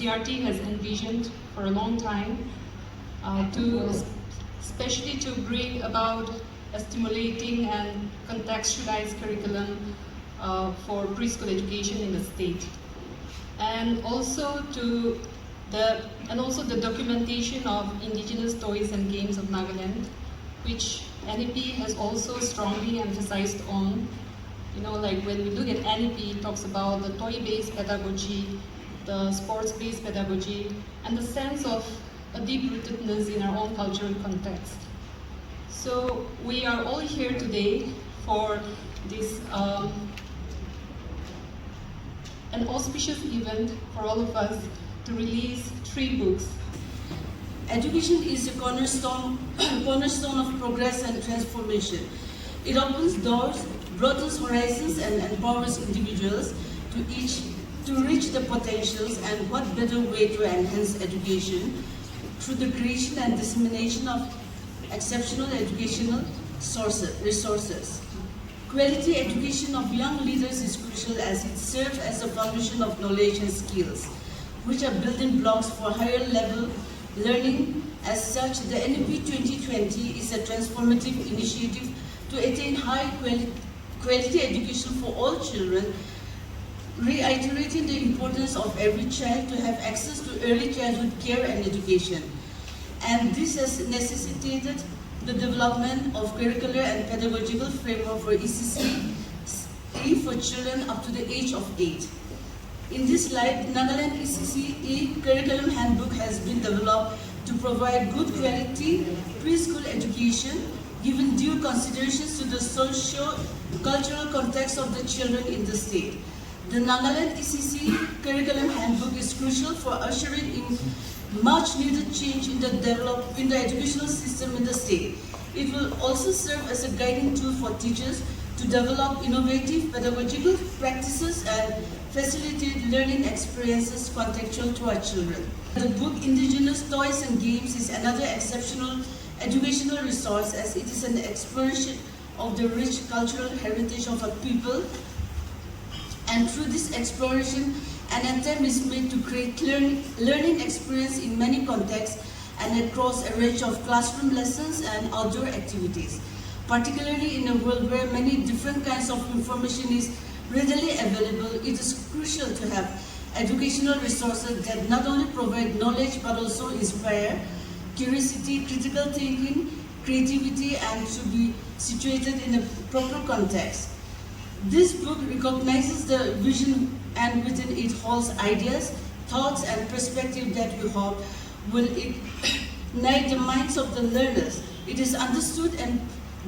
SCERT has envisioned for a long time, especially to bring about a stimulating and contextualized curriculum for preschool education in the state, and also the documentation of Indigenous toys and games of Nagaland, which NEP has also strongly emphasized on. You know, like when we look at NEP, it talks about the toy-based pedagogy, the sports-based pedagogy, and the sense of a deep-rootedness in our own cultural context. So we are all here today for this an auspicious event for all of us to release 3 books. Education is the cornerstone of progress and transformation. It opens doors, broadens horizons, and empowers individuals to reach their potentials. And what better way to enhance education through the creation and dissemination of exceptional educational resources. Quality education of young leaders is crucial as it serves as a foundation of knowledge and skills, which are building blocks for higher level learning. As such, the NEP 2020 is a transformative initiative to attain high quality education for all children, reiterating the importance of every child to have access to early childhood care and education. And this has necessitated the development of curricular and pedagogical framework for ECCE for children up to the age of 8. In this light, Nagaland ECCE Curriculum Handbook has been developed to provide good quality preschool education, given due considerations to the socio-cultural context of the children in the state. The Nagaland ECCE Curriculum Handbook is crucial for ushering in much needed change in the educational system in the state. It will also serve as a guiding tool for teachers to develop innovative pedagogical practices and facilitate learning experiences contextual to our children. The book Indigenous Toys and Games is another exceptional educational resource, as it is an exploration of the rich cultural heritage of a people. And through this exploration, an attempt is made to create learning experience in many contexts and across a range of classroom lessons and outdoor activities. Particularly in a world where many different kinds of information is readily available, it is crucial to have educational resources that not only provide knowledge but also inspire curiosity, critical thinking, creativity, and to be situated in a proper context. This book recognizes the vision and within it holds ideas, thoughts, and perspectives that we hope will ignite the minds of the learners. It is understood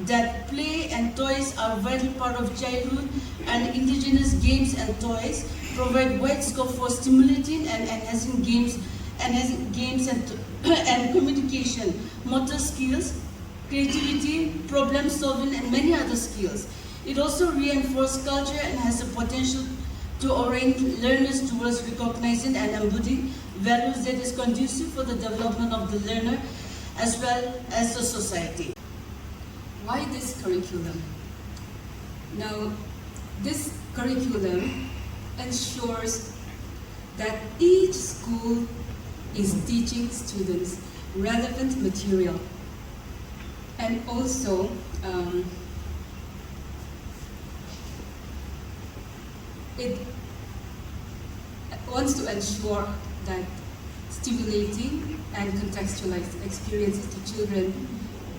that play and toys are a vital part of childhood, and Indigenous games and toys provide wide scope for stimulating and enhancing games and communication, motor skills, creativity, problem solving, and many other skills. It also reinforces culture and has the potential to orient learners towards recognizing and embodying values that is conducive for the development of the learner as well as the society. Why this curriculum? Now, this curriculum ensures that each school is teaching students relevant material, and also it wants to ensure that stimulating and contextualized experiences to children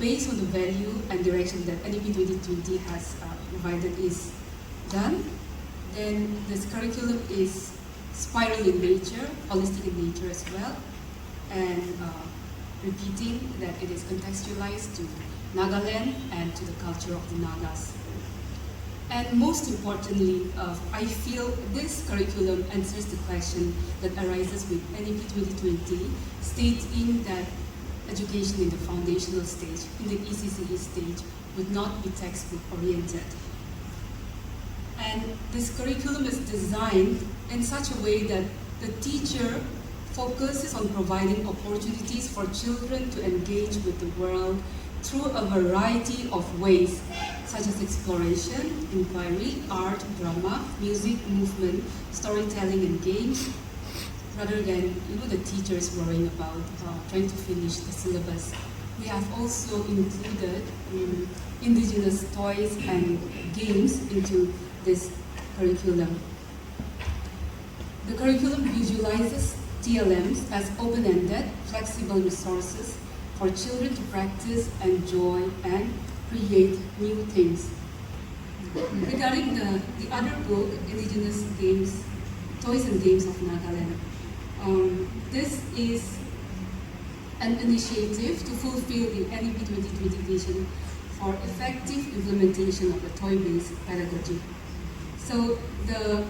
based on the value and direction that NEP 2020 has provided is done. Then this curriculum is spiral in nature, holistic in nature as well, and repeating that it is contextualized to Nagaland and to the culture of the Nagas. And most importantly, I feel this curriculum answers the question that arises with NEP 2020, stating that education in the foundational stage, in the ECCE stage, would not be textbook oriented. And this curriculum is designed in such a way that the teacher focuses on providing opportunities for children to engage with the world through a variety of ways, such as exploration, inquiry, art, drama, music, movement, storytelling, and games, rather than the teachers worrying about trying to finish the syllabus, we have also included indigenous toys and games into this curriculum. The curriculum visualizes TLMs as open-ended, flexible resources for children to practice, enjoy, and create new things. Regarding the other book, Indigenous Games, Toys and Games of Nagaland, this is an initiative to fulfill the NEP 2020 vision for effective implementation of the toy-based pedagogy. So the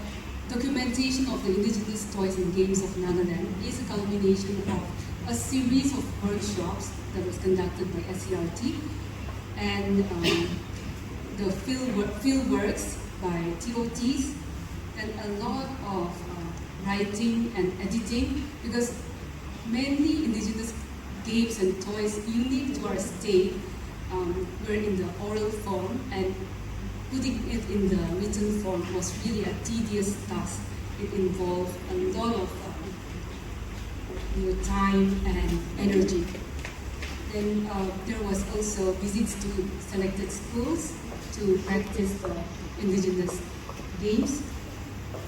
documentation of the Indigenous Toys and Games of Nagaland is a culmination of a series of workshops that was conducted by SCERT and the field works by TOTs and a lot of writing and editing, because many Indigenous games and toys unique to our state were in the oral form, and putting it in the written form was really a tedious task. It involved a lot of time and energy. Then there was also visits to selected schools to practice the indigenous games.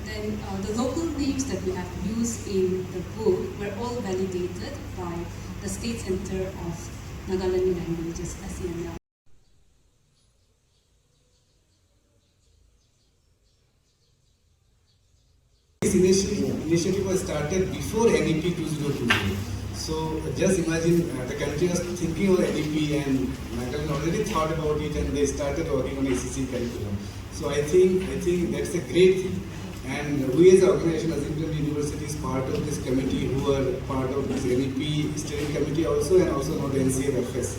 Then the local names that we have used in the book were all validated by the State Center of Nagaland Languages, SCNL. This initiative was started before NEP 2020. So just imagine the country was thinking of NEP and Nagaland already thought about it and they started working on ECCE curriculum. So I think that's a great thing. And we as an organization, as Indian University, is part of this committee who are part of this NEP steering committee also, and also now the NCFS.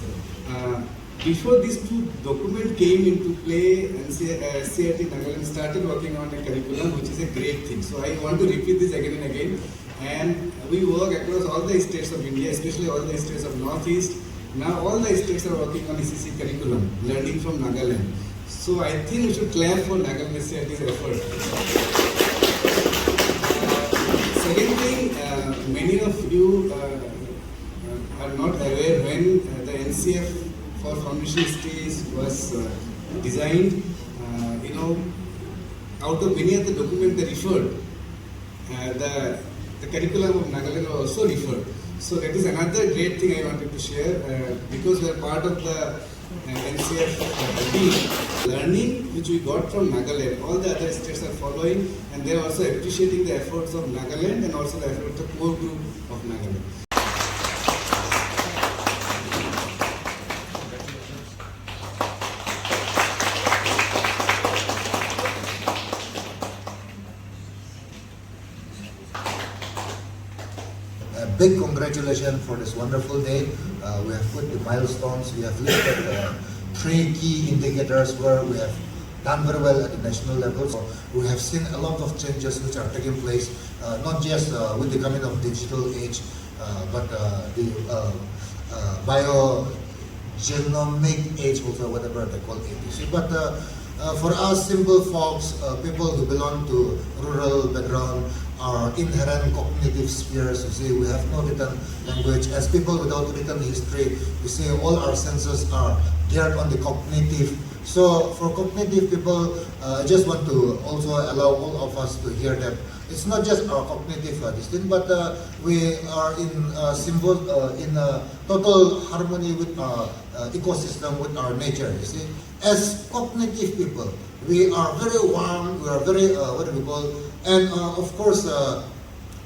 Before these two documents came into play, SCERT Nagaland started working on a curriculum, which is a great thing. So I want to repeat this again and again. And we work across all the states of India, especially all the states of Northeast. Now all the states are working on ECCE curriculum, learning from Nagaland. So I think we should clap for Nagaland SCERT's effort. Second thing, many of you are not aware when the NCF for foundation stage was designed. Out of many of the documents they referred, the curriculum of Nagaland was also referred. So that is another great thing I wanted to share because we are part of the NCF team. Learning which we got from Nagaland, all the other states are following, and they are also appreciating the efforts of Nagaland and also the efforts of the core group of Nagaland. A big congratulations for this wonderful day. We have put the milestones, we have looked at the 3 key indicators where we have done very well at the national level. So we have seen a lot of changes which are taking place, not just with the coming of digital age, but the biogenomic age, also whatever they call it. But for us simple folks, people who belong to rural background, our inherent cognitive spheres, you see, we have no written language. As people without written history, you see, all our senses are geared on the cognitive. So for cognitive people, I just want to also allow all of us to hear that it's not just our cognitive distinct, but we are in total harmony with our ecosystem, with our nature, you see. As cognitive people, we are very warm, we are very, and of course,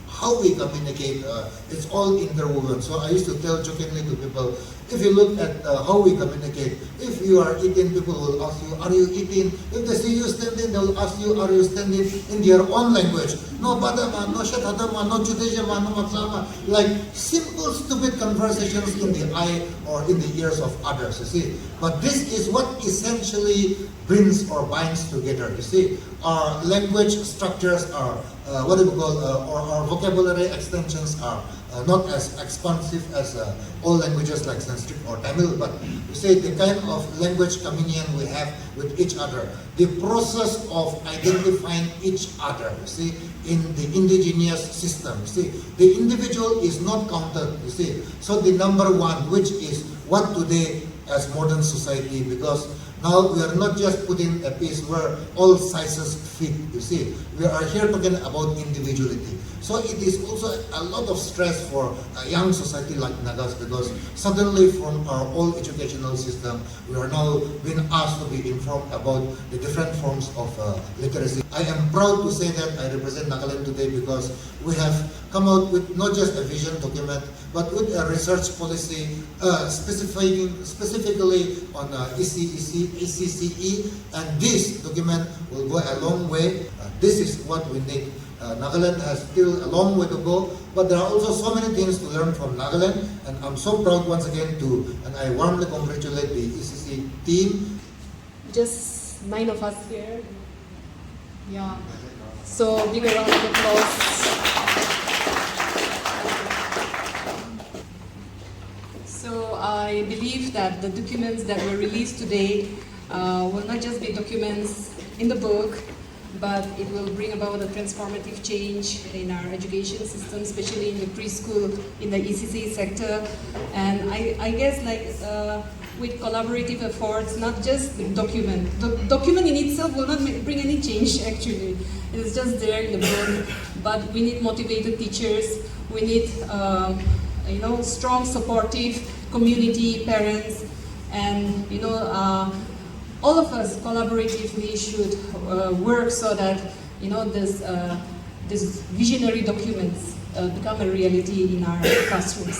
how we communicate, it's all interwoven. So I used to tell jokingly to people, if you look at how we communicate, if you are eating, people will ask you, are you eating? If they see you standing, they will ask you, are you standing, in their own language. No badama, no shatadama, no judejama, no matlama. Like simple, stupid conversations in the eye or in the ears of others, you see. But this is what essentially brings or binds together, you see. Our language structures are what do we call, our vocabulary extensions are not as expansive as all languages like Sanskrit or Tamil, but you say the kind of language communion we have with each other, the process of identifying each other, you see, in the indigenous system, you see, the individual is not counted, you see. So the number one, which is what today as modern society, because now we are not just putting a piece where all sizes fit, you see. We are here talking about individuality. So it is also a lot of stress for a young society like Nagas, because suddenly from our old educational system, we are now being asked to be informed about the different forms of literacy. I am proud to say that I represent Nagaland today because we have come out with not just a vision document, but with a research policy specifically on ECCE, and this document will go a long way. This is what we need. Nagaland has still a long way to go, but there are also so many things to learn from Nagaland, and I'm so proud once again and I warmly congratulate the ECCE team. Just 9 of us here. Yeah. So big round of applause. So I believe that the documents that were released today will not just be documents in the book, but it will bring about a transformative change in our education system, especially in the preschool, in the ECCE sector. And I guess with collaborative efforts, not just the document. The document in itself will not bring any change actually. It's just there in the book, but we need motivated teachers. We need strong, supportive community, parents, and all of us collaboratively should work so that this visionary documents become a reality in our classrooms.